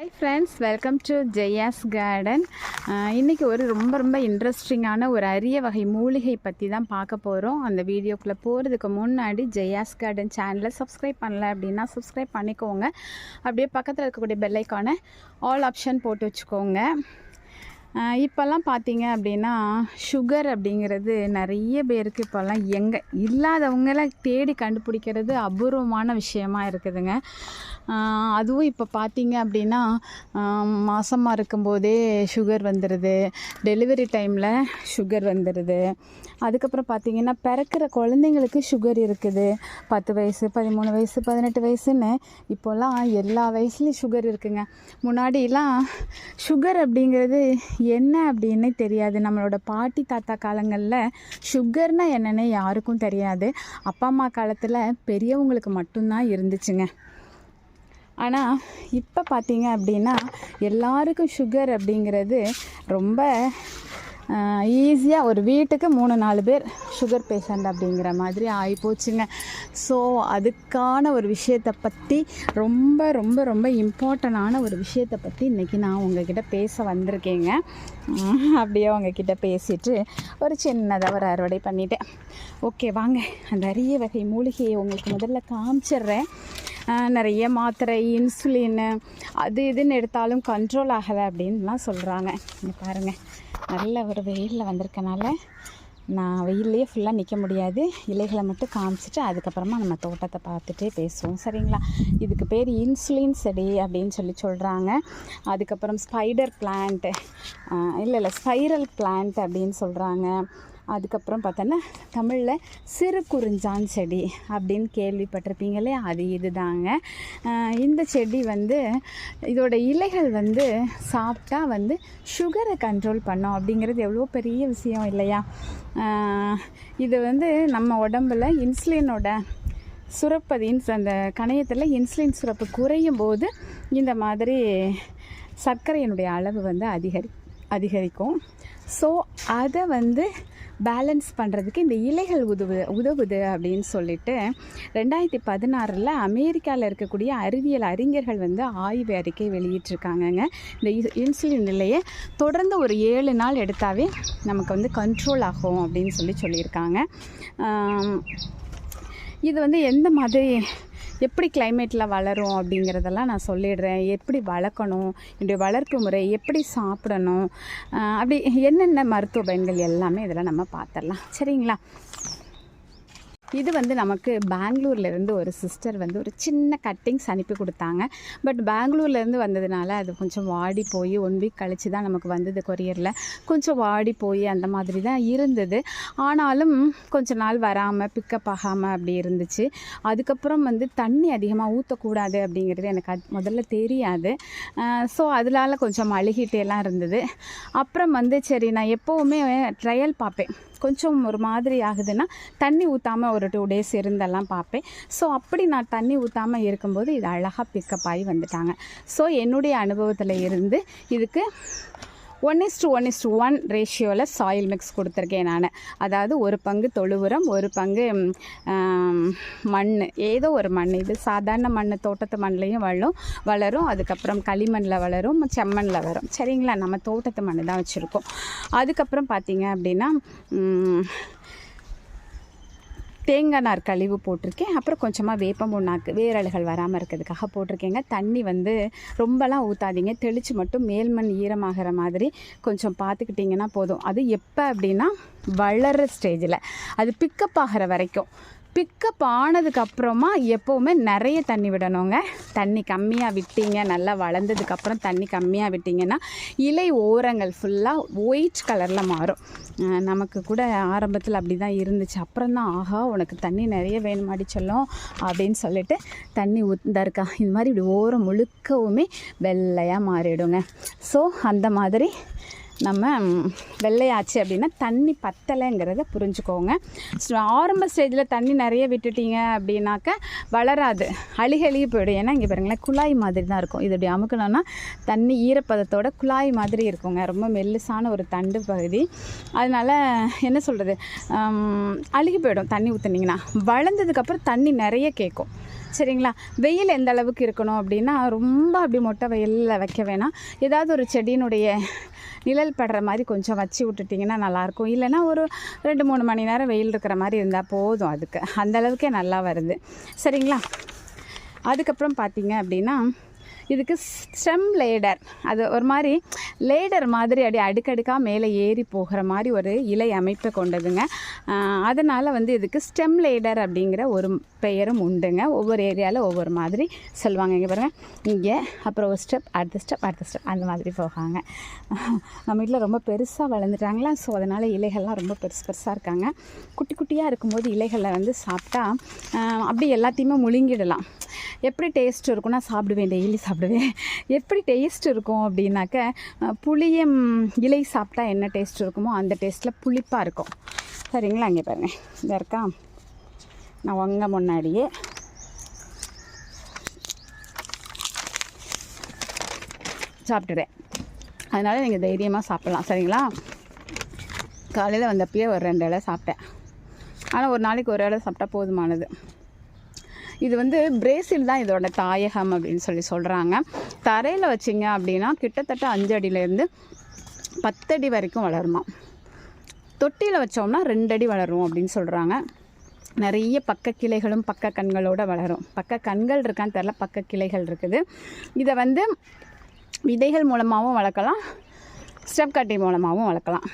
Hi friends, welcome to Jaya's garden. இன்றைக்கி ஒரு ரொம்ப இன்ட்ரெஸ்டிங்கான ஒரு அரிய வகை மூலிகை பற்றி தான் பார்க்க போகிறோம். அந்த வீடியோக்குள்ளே போகிறதுக்கு முன்னாடி ஜெயாஸ் கார்டன் சேனலை சப்ஸ்கிரைப் பண்ணல அப்படின்னா சப்ஸ்கிரைப் பண்ணிக்கோங்க. அப்படியே பக்கத்தில் இருக்கக்கூடிய பெல் ஐக்கானை ஆல் ஆப்ஷன் போட்டு வச்சுக்கோங்க. இப்போல்லாம் பார்த்தீங்க அப்படின்னா சுகர் அப்படிங்கிறது நிறைய பேருக்கு இப்போல்லாம் எங்கே இல்லாதவங்கள தேடி கண்டுபிடிக்கிறது அபூர்வமான விஷயமா இருக்குதுங்க. அதுவும் இப்போ பார்த்தீங்க அப்படின்னா மாதமாக இருக்கும்போதே சுகர் வந்துடுது, டெலிவரி டைமில் சுகர் வந்துடுது. அதுக்கப்புறம் பார்த்திங்கன்னா பிறக்கிற குழந்தைங்களுக்கு சுகர் இருக்குது. 10 வயசு, 13 வயசு, 18 வயசுன்னு இப்போல்லாம் எல்லா வயசுலேயும் சுகர் இருக்குங்க. முன்னாடிலாம் சுகர் அப்படிங்கிறது என்ன அப்படின்னே தெரியாது. நம்மளோட பாட்டி தாத்தா காலங்களில் சுகர்னால் என்னென்னு யாருக்கும் தெரியாது. அப்பா அம்மா காலத்தில் பெரியவங்களுக்கு மட்டும்தான் இருந்துச்சுங்க. ஆனால் இப்போ பார்த்தீங்க அப்படின்னா எல்லாருக்கும் சுகர் அப்படிங்கிறது ரொம்ப ஈஸியாக ஒரு வீட்டுக்கு 3-4 பேர் சுகர் பேஷண்ட் அப்படிங்கிற மாதிரி ஆகிப்போச்சுங்க. ஸோ அதுக்கான ஒரு விஷயத்தை பற்றி ரொம்ப இம்பார்ட்டண்டான ஒரு விஷயத்தை பற்றி இன்றைக்கி நான் உங்ககிட்ட பேச வந்திருக்கேங்க. அப்படியே உங்ககிட்ட பேசிட்டு ஒரு சின்னதாக ஒரு அறுவடை பண்ணிட்டேன். ஓகே, வாங்க அந்த அரிய வகை மூலிகையை உங்களுக்கு முதல்ல காமிச்சிட்றேன். நிறைய மாத்திரை, இன்சுலின்னு அது இதுன்னு எடுத்தாலும் கண்ட்ரோல் ஆகலை அப்படின்லாம் சொல்கிறாங்க. இங்கே பாருங்கள், நல்ல ஒரு வெயிலில் வந்திருக்கனால நான் வெயிலே ஃபுல்லாக நிற்க முடியாது. இலைகளை மட்டும் காமிச்சிட்டு அதுக்கப்புறமா நம்ம தோட்டத்தை பார்த்துட்டே பேசுவோம், சரிங்களா? இதுக்கு பேர் இன்சுலின் செடி அப்படின்னு சொல்கிறாங்க. அதுக்கப்புறம் ஸ்பைடர் பிளான்ட்டு ஸ்பைரல் பிளான்ட் அப்படின்னு சொல்கிறாங்க. அதுக்கப்புறம் பார்த்தோன்னா தமிழில் சிறு குறிஞ்சான் செடி அப்படின்னு கேள்விப்பட்டிருப்பீங்களே, அது இது தாங்க. இந்த செடி இதோட இலைகள் சாப்பிட்டா சுகரை கண்ட்ரோல் பண்ணோம் அப்படிங்கிறது எவ்வளோ பெரிய விஷயம் இல்லையா? இது நம்ம உடம்பில் இன்சுலினோட அந்த கணையத்தில் இன்சுலின் சுரப்பு குறையும் போது இந்த மாதிரி சர்க்கரையினுடைய அளவு அதிகரிக்கும். ஸோ அதை பேலன்ஸ் பண்ணுறதுக்கு இந்த இலைகள் உதவுது அப்படின்னு சொல்லிட்டு 2016 அமெரிக்காவில் இருக்கக்கூடிய அறிவியல் அறிஞர்கள் ஆய்வு அறிக்கை வெளியிட்டிருக்காங்கங்க. இந்த இன்சுலின் நிலையை தொடர்ந்து ஒரு 7 நாள் எடுத்தாவே நமக்கு கண்ட்ரோல் ஆகும் அப்படின்னு சொல்லியிருக்காங்க. இது எந்த மாதிரி எப்படி கிளைமேட்டில் வளரும் அப்படிங்கிறதெல்லாம் நான் சொல்லிடுறேன். எப்படி வளர்க்கணும், என்னுடைய வளர்ப்பு முறை, எப்படி சாப்பிடணும், அப்படி என்னென்ன மருத்துவ பயன்கள் எல்லாமே இதில் நம்ம பார்த்துடலாம், சரிங்களா? இது நமக்கு பெங்களூர்லேருந்து ஒரு சிஸ்டர் ஒரு சின்ன கட்டிங்ஸ் அனுப்பி கொடுத்தாங்க. பட் பெங்களூர்லேருந்து வந்ததுனால அது கொஞ்சம் வாடி போய் 1 வீக் கழித்து தான் நமக்கு வந்தது. கொரியரில் கொஞ்சம் வாடி போய் அந்த மாதிரி தான் இருந்தது. ஆனாலும் கொஞ்ச நாள் வராமல் பிக்கப் ஆகாமல் அப்படி இருந்துச்சு. அதுக்கப்புறம் தண்ணி அதிகமாக ஊற்றக்கூடாது அப்படிங்கிறது எனக்கு முதல்ல தெரியாது. ஸோ அதனால கொஞ்சம் அழுகிட்டேலாம் இருந்தது. அப்புறம் சரி, நான் எப்போவுமே ட்ரையல் பார்ப்பேன். கொஞ்சம் ஒரு மாதிரி ஆகுதுன்னா தண்ணி ஊற்றாமல் ஒரு 2 டேஸ் இருந்தெல்லாம் பார்ப்பேன். ஸோ அப்படி நான் தண்ணி ஊற்றாமல் இருக்கும்போது இது அழகாக பிக்கப் ஆகி வந்துட்டாங்க. ஸோ என்னுடைய அனுபவத்தில் இருந்து இதுக்கு 1:1:1 ரேஷியோவில் சாயில் மிக்ஸ் கொடுத்துருக்கேன் நான். அதாவது 1 பங்கு தொழு உரம், 1 பங்கு மண், ஏதோ ஒரு மண். இது சாதாரண மண், தோட்டத்து மண்ணிலையும் வளரும். அதுக்கப்புறம் களிமண்ணில் வளரும், செம்மண்ணில் வரும், சரிங்களா? நம்ம தோட்டத்து மண் தான் வச்சுருக்கோம். அதுக்கப்புறம் பார்த்திங்க அப்படின்னா தேங்காய் நார் கழிவு போட்டிருக்கேன். அப்புறம் கொஞ்சமாக வேப்பம் புண்ணாக்கு வேரல்கள் வராமல் இருக்கிறதுக்காக போட்டிருக்கேங்க. தண்ணி ரொம்பலாம் ஊற்றாதீங்க, தெளித்து மட்டும் மேல் மண் ஈரமாகிற மாதிரி கொஞ்சம் பார்த்துக்கிட்டிங்கன்னா போதும். அது எப்போ அப்படின்னா வளர்கிற ஸ்டேஜில், அது பிக்கப் ஆகிற வரைக்கும். பிக்கப் ஆனதுக்கப்புறமா எப்போவுமே நிறைய தண்ணி விடணுங்க. தண்ணி கம்மியாக விட்டீங்க, நல்லா வளர்ந்ததுக்கப்புறம் தண்ணி கம்மியாக விட்டிங்கன்னா இலை ஓரங்கள் ஃபுல்லாக ஒயிட் கலரில் மாறும். நமக்கு கூட ஆரம்பத்தில் அப்படி தான் இருந்துச்சு. அப்புறம் தான் ஆஹா உனக்கு தண்ணி நிறைய வேணுமாடி சொல்லும் அப்படின்னு சொல்லிட்டு தண்ணி ஊற்றிருக்கா இது மாதிரி இப்படி ஓரம் முழுக்கவுமே வெள்ளையாக மாறிடுங்க. ஸோ அந்த மாதிரி நம்ம வெள்ளையாச்சு அப்படின்னா தண்ணி பத்தலைங்கிறத புரிஞ்சுக்கோங்க. ஆரம்ப ஸ்டேஜில் தண்ணி நிறைய விட்டுட்டீங்க அப்படின்னாக்க வளராது, அழுகி போயிடும். ஏன்னா இங்கே பாருங்களேன், குழாய் மாதிரி தான் இருக்கும். இது அப்படி அமுக்கணும்னா தண்ணி ஈரப்பதத்தோட குழாய் மாதிரி இருக்குங்க. ரொம்ப மெல்லுசான ஒரு தண்டு பகுதி. அதனால் என்ன சொல்கிறது, அழுகி போயிடும் தண்ணி ஊற்றுனீங்கன்னா. வளர்ந்ததுக்கப்புறம் தண்ணி நிறைய கேட்கும். சரிங்களா. வெயில் எந்த அளவுக்கு இருக்கணும் அப்படின்னா ரொம்ப அப்படி மொட்டை வெயிலில் வைக்க வேணாம். ஏதாவது ஒரு செடியினுடைய நிழல் படுற மாதிரி கொஞ்சம் வச்சு விட்டுட்டிங்கன்னா நல்லாயிருக்கும். இல்லைன்னா ஒரு 2-3 மணி நேரம் வெயில் இருக்கிற மாதிரி இருந்தால் போதும். அதுக்கு அந்தளவுக்கே நல்லா வருது சரிங்களா. அதுக்கப்புறம் பார்த்திங்க அப்படின்னா இதுக்கு ஸ்டெம் லேடர், அது ஒரு மாதிரி லேடர் மாதிரி அடுக்கடுக்காக மேலே ஏறி போகிற மாதிரி ஒரு இலை அமைப்பை கொண்டதுங்க. அதனால் வந்து இதுக்கு ஸ்டெம் லேடர் அப்படிங்கிற ஒரு பெயரும் உண்டுங்க. ஒவ்வொரு ஏரியாவில் ஒவ்வொரு மாதிரி சொல்லுவாங்க. இங்கே பாருங்கள், இங்கே அப்புறம் ஒரு ஸ்டெப் அடுத்த ஸ்டெப் அடுத்த ஸ்டெப் அந்த மாதிரி போகாங்க. நம்ம வீட்டில் ரொம்ப பெருசாக வளர்ந்துட்டாங்களா, ஸோ அதனால் இலைகள்லாம் ரொம்ப பெருசு பெருசாக இருக்காங்க. குட்டி குட்டியாக இருக்கும்போது இலைகளை வந்து சாப்பிட்டா அப்படி எல்லாத்தையுமே முழுங்கிடலாம். எப்படி டேஸ்ட் இருக்கும்னா சாப்பிடுவேன், டெய்லி சாப்பிடுவேன். எப்படி டேஸ்ட் இருக்கும் அப்படின்னாக்க புளியம் இலை சாப்பிட்டா என்ன டேஸ்ட் இருக்குமோ அந்த டேஸ்ட்டில் புளிப்பாக இருக்கும் சரிங்களா. இங்கே பாருங்கள், இதாக இருக்கா, நான் உங்க முன்னாடியே சாப்பிட்டுடுறேன். அதனால் நீங்கள் தைரியமாக சாப்பிட்லாம் சரிங்களா. காலையில் வந்தப்பயே ஒரு 2 இலை சாப்பிட்டேன். ஆனால் ஒரு நாளைக்கு ஒரு இலை சாப்பிட்டா போதுமானது. இது வந்து பிரேசில் தான் இதோட தாயகம் அப்படின்னு சொல்கிறாங்க. தரையில் வச்சிங்க அப்படின்னா கிட்டத்தட்ட 5 அடியிலேருந்து 10 அடி வரைக்கும் வளருமா. தொட்டியில் வச்சோம்னா 2 அடி வளரும் அப்படின்னு சொல்கிறாங்க. நிறைய பக்க கிளைகளும் பக்க கண்களோடு வளரும். பக்க கண்கள் இருக்கான்னு தெரில, பக்க கிளைகள் இருக்குது. இதை வந்து விதைகள் மூலமாகவும் வளர்க்கலாம், ஸ்டெப் கட்டி மூலமாகவும் வளர்க்கலாம்.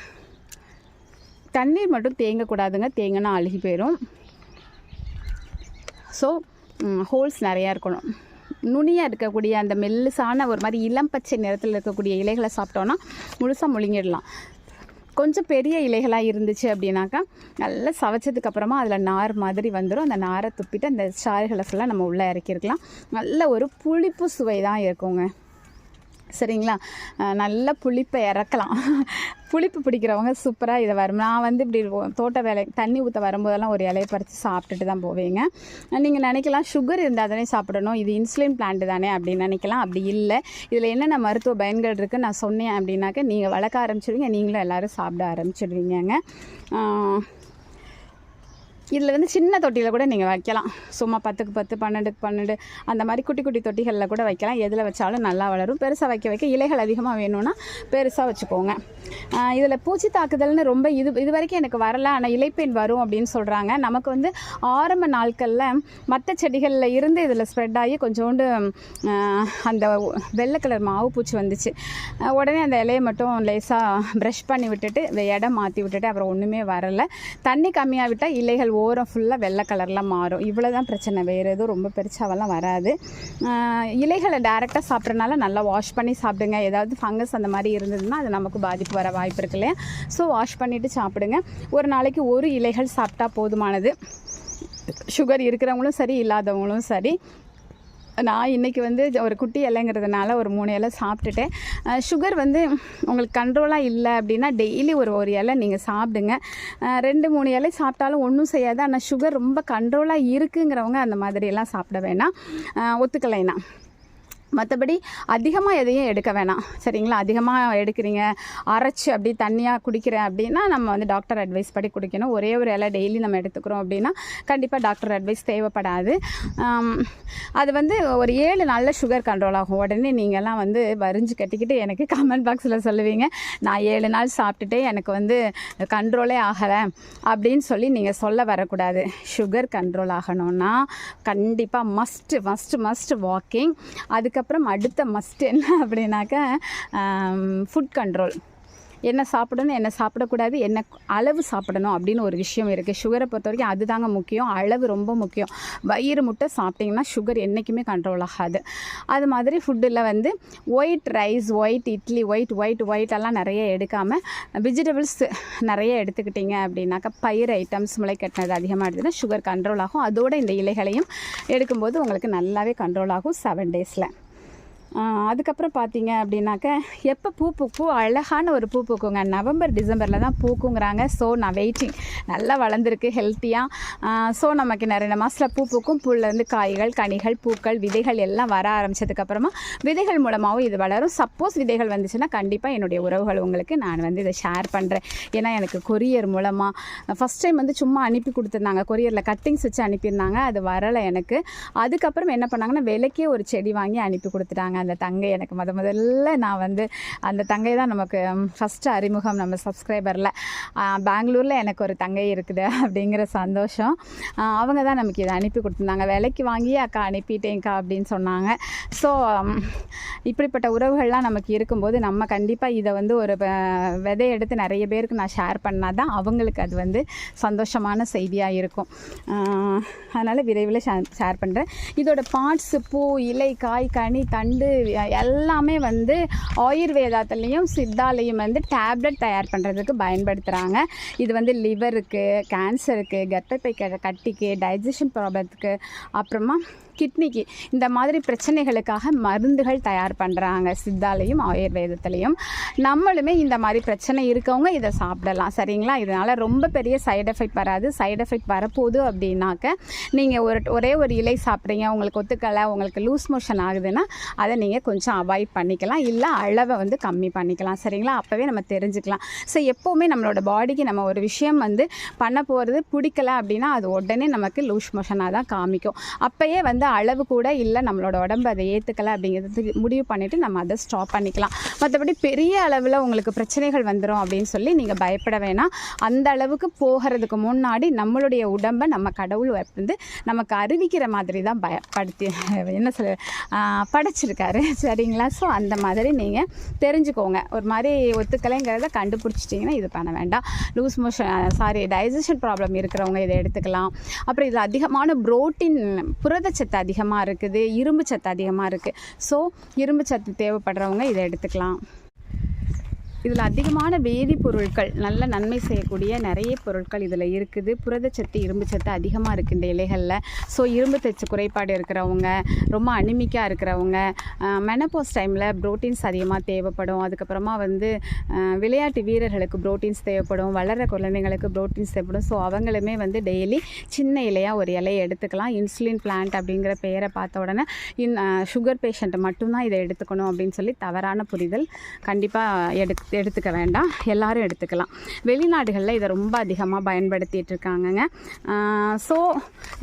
தண்ணீர் மட்டும் தேங்கக்கூடாதுங்க, தேங்கினா அழுகி போயிடும். ஸோ ஹோல்ஸ் நிறையா இருக்கணும். நுனியாக இருக்கக்கூடிய அந்த மெல்லுசான ஒரு மாதிரி இளம் பச்சை நிறத்தில் இருக்கக்கூடிய இலைகளை சாப்பிட்டோன்னா முழுசாக முழுங்கிடலாம். கொஞ்சம் பெரிய இலைகளாக இருந்துச்சு அப்படின்னாக்கா நல்லா சவைச்சதுக்கப்புறமா அதில் நார் மாதிரி வந்துடும். அந்த நாரை துப்பிட்டு அந்த சாறுகளை ஃபுல்லாக நம்ம உள்ளே இறக்கியிருக்கலாம். நல்ல ஒரு புளிப்பு சுவை தான் இருக்குங்க சரிங்களா. நல்ல புளிப்பை இறக்கலாம். புளிப்பு பிடிக்கிறவங்க சூப்பராக இதை வரும். நான் வந்து இப்படி தோட்ட வேலை தண்ணி ஊற்ற வரும்போதெல்லாம் ஒரு இலையை பறித்து சாப்பிட்டுட்டு தான் போவேங்க. நீங்கள் நினைக்கலாம் சுகர் இருந்தால் தானே சாப்பிடணும், இது இன்சுலின் பிளான்ட் தானே அப்படின்னு நினைக்கலாம். அப்படி இல்லை. இதில் என்னென்ன மருத்துவ பயன்கள் இருக்குதுன்னு நான் சொன்னேன் அப்படின்னாக்க நீங்கள் வளர்க்க ஆரம்பிச்சிடுவீங்க, நீங்களும் எல்லோரும் சாப்பிட ஆரம்பிச்சிடுவீங்க. இதில் வந்து சின்ன தொட்டியில் கூட நீங்கள் வைக்கலாம். சும்மா 10க்கு 10 12க்கு 12 அந்த மாதிரி குட்டி குட்டி தொட்டிகளில் கூட வைக்கலாம். எதில் வச்சாலும் நல்லா வளரும். பெருசாக வைக்க இலைகள் அதிகமாக வேணும்னா பெருசாக வச்சுக்கோங்க. இதில் பூச்சி தாக்குதல்னு ரொம்ப இது வரைக்கும் எனக்கு வரல, ஆனால் இலைப்பெண் வரும் அப்படின்னு சொல்கிறாங்க. நமக்கு வந்து ஆரம்ப நாட்களில் மற்ற செடிகளில் இருந்து இதில் ஸ்ப்ரெட் ஆகி கொஞ்சோண்டு அந்த வெள்ளை கலர் மாவு பூச்சி வந்துச்சு. உடனே அந்த இலையை மட்டும் லேசாக ப்ரஷ் பண்ணி விட்டுட்டு இடம் மாற்றி விட்டுட்டு அப்புறம் ஒன்றுமே வரலை. தண்ணி கம்மியாக விட்டால் இலைகள் ஓரம் ஃபுல்லாக வெள்ளை கலரில் மாறும். இவ்வளோ தான் பிரச்சனை, வேறு எதுவும் ரொம்ப பெருசாவெல்லாம் வராது. இலைகளை டைரெக்டாக சாப்பிட்றதுனால நல்லா வாஷ் பண்ணி சாப்பிடுங்க. ஏதாவது ஃபங்கஸ் அந்த மாதிரி இருந்ததுன்னா அது நமக்கு பாதிப்பு வர வாய்ப்பு இருக்கு இல்லையா. ஸோ வாஷ் பண்ணிவிட்டு சாப்பிடுங்க. ஒரு நாளைக்கு ஒரு இலைகள் சாப்பிட்டா போதுமானது. சுகர் இருக்கிறவங்களும் சரி இல்லாதவங்களும் சரி. நான் இன்றைக்கி வந்து ஒரு குட்டி இலைங்கிறதுனால ஒரு 3 இலை சாப்பிட்டுட்டேன். சுகர் வந்து உங்களுக்கு கண்ட்ரோலாக இல்லை அப்படின்னா டெய்லி ஒரு இலை நீங்கள் சாப்பிடுங்க. 2-3 இலை சாப்பிட்டாலும் ஒன்றும் செய்யாது. ஆனால் சுகர் ரொம்ப கண்ட்ரோலாக இருக்குங்கிறவங்க அந்த மாதிரியெல்லாம் சாப்பிட வேணாம், ஒத்துக்கலைன்னா. மற்றபடி அதிகமாக எதையும் எடுக்க வேணாம் சரிங்களா. அதிகமாக எடுக்கிறீங்க, அரைச்சி அப்படி தண்ணியாக குடிக்கிறேன் அப்படின்னா நம்ம வந்து டாக்டர் அட்வைஸ் படி குடிக்கணும். ஒரே ஒரு இலை டெய்லி நம்ம எடுத்துக்கிறோம் அப்படின்னா கண்டிப்பாக டாக்டர் அட்வைஸ் தேவைப்படாது. அது வந்து ஒரு 7 நாளில் சுகர் கண்ட்ரோல் ஆகும். உடனே நீங்கள்லாம் வந்து வரிஞ்சு கட்டிக்கிட்டு எனக்கு கமெண்ட் பாக்ஸில் சொல்லுவீங்க, நான் 7 நாள் சாப்பிட்டுட்டே எனக்கு வந்து கண்ட்ரோலே ஆகலை அப்படின்னு சொல்லி நீங்கள் சொல்ல வரக்கூடாது. சுகர் கண்ட்ரோல் ஆகணும்னா கண்டிப்பாக மஸ்ட் வாக்கிங். அதுக்கப்புறம் அடுத்த மஸ்ட் என்ன அப்படின்னாக்க ஃபுட் கண்ட்ரோல். என்ன சாப்பிடணும், என்ன சாப்பிடக்கூடாது, என்ன அளவு சாப்பிடணும் அப்படின்னு ஒரு விஷயம் இருக்குது. சுகரை பொறுத்த வரைக்கும் அது தாங்க முக்கியம். அளவு ரொம்ப முக்கியம். வயிறு முட்டை சாப்பிட்டிங்கன்னா சுகர் என்றைக்குமே கண்ட்ரோல் ஆகாது. அது மாதிரி ஃபுட்டில் வந்து white rice, white idli, white எல்லாம் நிறைய எடுக்காமல் வெஜிடபிள்ஸ் நிறைய எடுத்துக்கிட்டிங்க அப்படின்னாக்கா பயிர் ஐட்டம்ஸ் முளைக்கட்டினது அதிகமாக எடுத்துன்னா சுகர் கண்ட்ரோல் ஆகும். அதோடு இந்த இலைகளையும் எடுக்கும்போது உங்களுக்கு நல்லாவே கண்ட்ரோல் ஆகும் 7 டேஸில். அதுக்கப்புறம் பார்த்தீங்க அப்படின்னாக்க எப்போ பூ அழகான ஒரு பூ பூக்குங்க, நவம்பர் டிசம்பரில் தான் பூக்குங்கிறாங்க. ஸோ நான் வெயிட்டிங். நல்லா வளர்ந்துருக்கு ஹெல்த்தியாக. ஸோ நமக்கு நிறைய மாதத்தில் பூக்கும். பூலேருந்து காய்கள், கனிகள், பூக்கள், விதைகள் எல்லாம் வர ஆரம்பித்ததுக்கப்புறமா விதைகள் மூலமாகவும் இது வளரும். சப்போஸ் விதைகள் வந்துச்சுன்னா கண்டிப்பாக என்னுடைய உறவுகள் உங்களுக்கு நான் வந்து இதை ஷேர் பண்ணுறேன். ஏன்னா எனக்கு கொரியர் மூலமாக ஃபஸ்ட் டைம் வந்து சும்மா அனுப்பி கொடுத்துருந்தாங்க, கொரியரில் கட்டிங்ஸ் வச்சு அனுப்பியிருந்தாங்க. அது வரலை எனக்கு. அதுக்கப்புறம் என்ன பண்ணாங்கன்னா விலைக்கே ஒரு செடி வாங்கி அனுப்பி கொடுத்துட்டாங்க. அந்த தங்கை எனக்கு முதல்ல நான் வந்து அந்த தங்கை தான் நமக்கு ஃபஸ்ட்டு அறிமுகம் நம்ம சப்ஸ்கிரைபரில். பெங்களூரில் எனக்கு ஒரு தங்கை இருக்குது அப்படிங்கிற சந்தோஷம். அவங்க தான் நமக்கு இதை அனுப்பி கொடுத்துருந்தாங்க. விலைக்கு வாங்கி அக்கா அனுப்பிட்டேங்க்கா அப்படின்னு சொன்னாங்க. ஸோ இப்படிப்பட்ட உறவுகள்லாம் நமக்கு இருக்கும்போது நம்ம கண்டிப்பாக இதை வந்து ஒரு விதை எடுத்து நிறைய பேருக்கு நான் ஷேர் பண்ணால் தான் அவங்களுக்கு அது வந்து சந்தோஷமான செய்தியாக இருக்கும். அதனால் விரைவில் ஷேர் பண்ணுறேன். இதோட பார்ட்ஸு, பூ, இலை, காய், கனி, தண்டு எல்லாமே வந்து ஆயுர்வேதத்துலேயும் சித்தாலையும் வந்து டேப்லெட் தயார் பண்ணுறதுக்கு பயன்படுத்துகிறாங்க. இது வந்து லிவருக்கு, கேன்சருக்கு, கர்ப்பப்பை கட்டிக்கு, டைஜஷன் ப்ராப்ளத்துக்கு, அப்புறமா கிட்னிக்கு, இந்த மாதிரி பிரச்சனைகளுக்காக மருந்துகள் தயார் பண்ணுறாங்க சித்தாலையும் ஆயுர்வேதத்துலேயும். நம்மளுமே இந்த மாதிரி பிரச்சனை இருக்கவங்க இதை சாப்பிடலாம். சரிங்களா? இதனால் ரொம்ப பெரிய சைடு எஃபெக்ட் வராது. சைடு எஃபெக்ட் வரப்போகுது அப்படின்னாக்க நீங்கள் ஒரே ஒரு இலை சாப்பிட்றீங்க, உங்களுக்கு ஒத்துக்கலை, உங்களுக்கு லூஸ் மோஷன் ஆகுதுன்னா அதை நீங்கள் கொஞ்சம் அவாய்ட் பண்ணிக்கலாம், இல்லை அளவை வந்து கம்மி பண்ணிக்கலாம். சரிங்களா? அப்போவே நம்ம தெரிஞ்சுக்கலாம். ஸோ எப்போவுமே நம்மளோட பாடிக்கு நம்ம ஒரு விஷயம் வந்து பண்ண போகிறது பிடிக்கலை அப்படின்னா அது உடனே நமக்கு லூஸ் மோஷனாக தான் காமிக்கும். அப்போயே வந்து அளவு கூட இல்லை, நம்மளோட உடம்பு அதை ஏற்றுக்கலை அப்படிங்கிறது முடிவு பண்ணிவிட்டு நம்ம அதை ஸ்டாப் பண்ணிக்கலாம். மற்றபடி பெரிய அளவில் உங்களுக்கு பிரச்சனைகள் வந்துடும் அப்படின்னு சொல்லி நீங்கள் பயப்பட வேணாம். அந்த அளவுக்கு போகிறதுக்கு முன்னாடி நம்மளுடைய உடம்பை நம்ம கடவுள் வந்து நமக்கு அறிவிக்கிற மாதிரி தான் என்ன சொல்ல படைச்சிருக்காரு. சரிங்களா? ஸோ அந்த மாதிரி நீங்கள் தெரிஞ்சுக்கோங்க. ஒரு மாதிரி ஒத்துக்கலைங்கிறத கண்டுபிடிச்சிட்டிங்கன்னா இது பண்ண வேண்டாம். லூஸ் மோஷன் டைஜஷன் ப்ராப்ளம் இருக்கிறவங்க இதை எடுத்துக்கலாம். அப்புறம் இதில் அதிகமான புரோட்டீன், புரதச்சத்து அதிகமாக இருக்குது, இரும்பு சத்து அதிகமாக இருக்குது. ஸோ இரும்பு சத்து தேவைப்படுறவங்க இதை எடுத்துக்கலாம். இதில் அதிகமான வேதிப்பொருட்கள், நல்ல நன்மை செய்யக்கூடிய நிறைய பொருட்கள் இதில் இருக்குது. புரதச்சத்து, இரும்பு சத்து அதிகமாக இருக்குது இந்த இலைகளில். ஸோ இரும்பு சத்து குறைபாடு இருக்கிறவங்க, ரொம்ப அனிமிக்காக இருக்கிறவங்க, மெனப்போஸ் டைமில் ப்ரோட்டீன்ஸ் அதிகமாக தேவைப்படும். அதுக்கப்புறமா வந்து விளையாட்டு வீரர்களுக்கு ப்ரோட்டீன்ஸ் தேவைப்படும், வளர குழந்தைங்களுக்கு ப்ரோட்டீன்ஸ் தேவைப்படும். ஸோ அவங்களுமே வந்து டெய்லி சின்ன இலையாக ஒரு இலையை எடுத்துக்கலாம். இன்சுலின் பிளான்ட் அப்படிங்கிற பெயரை பார்த்த உடனே சுகர் பேஷண்ட்டை மட்டும்தான் இதை எடுத்துக்கணும் அப்படின்னு சொல்லி தவறான புரிதல் கண்டிப்பாக எடுத்துக்க வேண்டாம். எல்லாரும் எடுத்துக்கலாம். வெளிநாடுகளில் இதை ரொம்ப அதிகமாக பயன்படுத்திகிட்டு இருக்காங்கங்க. ஸோ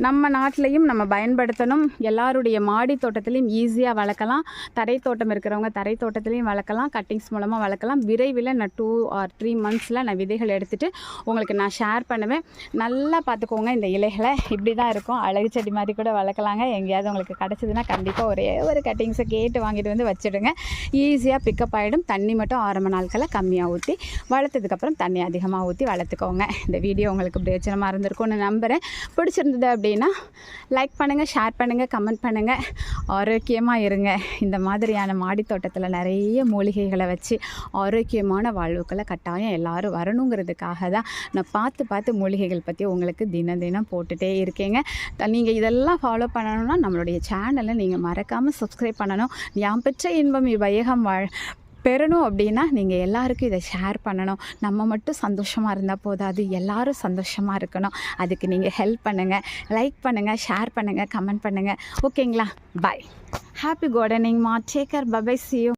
நம்ம நாட்டிலையும் நம்ம பயன்படுத்தணும். எல்லாருடைய மாடி தோட்டத்துலேயும் ஈஸியாக வளர்க்கலாம். தரை தோட்டம் இருக்கிறவங்க தரை தோட்டத்துலேயும் வளர்க்கலாம், கட்டிங்ஸ் மூலமாக வளர்க்கலாம். விரைவில் நான் 2 or 3 months நான் விதைகள் எடுத்துகிட்டு உங்களுக்கு நான் ஷேர் பண்ணுவேன். நல்லா பார்த்துக்கோங்க. இந்த இலைகளை இப்படி தான் இருக்கும். அழகு செடி மாதிரி கூட வளர்க்கலாங்க. எங்கேயாவது உங்களுக்கு கிடச்சிதுன்னா கண்டிப்பாக ஒரே ஒரு கட்டிங்ஸை கேட்டு வாங்கிட்டு வந்து வச்சுடுங்க. ஈஸியாக பிக்கப் ஆகிடும். தண்ணி மட்டும் ஆரம்ப நாட்களை கம்மியாக ஊற்றி, வளர்த்ததுக்கப்புறம் தண்ணி அதிகமாக ஊற்றி வளர்த்துக்கோங்க. இந்த வீடியோ உங்களுக்கு பிரயோஜனமாக இருந்திருக்கும்னு நம்புகிறேன். பிடிச்சிருந்தது அப்படின்னா லைக் பண்ணுங்கள், ஷேர் பண்ணுங்கள், கமெண்ட் பண்ணுங்கள். ஆரோக்கியமாக இருங்க. இந்த மாதிரியான மாடி தோட்டத்தில் நிறைய மூலிகைகளை வச்சு ஆரோக்கியமான வாழ்வுக்களை கட்டாயம் எல்லோரும் வரணுங்கிறதுக்காக தான் நான் பார்த்து மூலிகைகள் பற்றி உங்களுக்கு தினம் போட்டுகிட்டே இருக்கேங்க. நீங்கள் இதெல்லாம் ஃபாலோ பண்ணணும்னா நம்மளுடைய சேனலை நீங்கள் மறக்காமல் சப்ஸ்கிரைப் பண்ணணும். யாம் பெற்ற இன்பம் இவ்வையகம் பெறணும் அப்படின்னா நீங்கள் எல்லாருக்கும் இதை ஷேர் பண்ணணும். நம்ம மட்டும் சந்தோஷமாக இருந்தால் போதாது, எல்லோரும் சந்தோஷமாக இருக்கணும். அதுக்கு நீங்கள் ஹெல்ப் பண்ணுங்கள், லைக் பண்ணுங்கள், ஷேர் பண்ணுங்கள், கமெண்ட் பண்ணுங்கள். ஓகேங்களா? பாய். ஹாப்பி கார்டனிங் மா. Take care. Bye. See you.